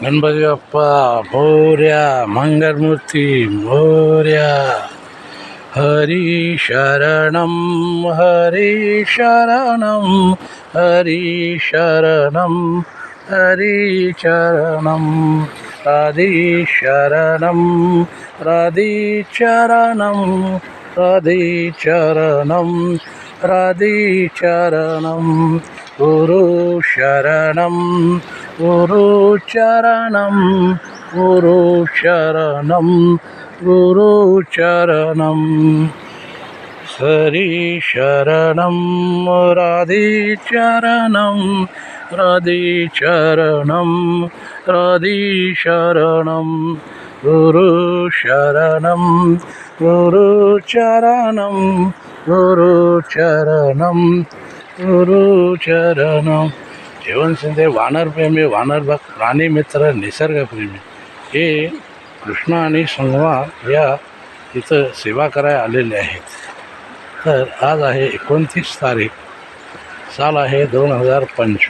गणपती बाप्पा मोरया, मंगलमूर्ती मोरया. हरी शरणम हरी शरणम हरी शरणम हरी चरणम राधे शरणम राधे चरणम राधे चरणम राधे चरणम गुरु शरणम गुरु चरणम गुरु शरणम गुरु चरणम हरी शरणम राधे चरणम राधे चरणम राधे शरणम गुरु शरणम गुरु चरणम गुरु चरणम गुरु चरणम. जेवण शिंदे वानरप्रेमी, वानरबाग प्राणीमित्र, निसर्गप्रेमी हे कृष्ण आणि संगमा या इथं सेवा करायला आलेले आहेत. तर आज आहे 29 तारीख, साल आहे 2025.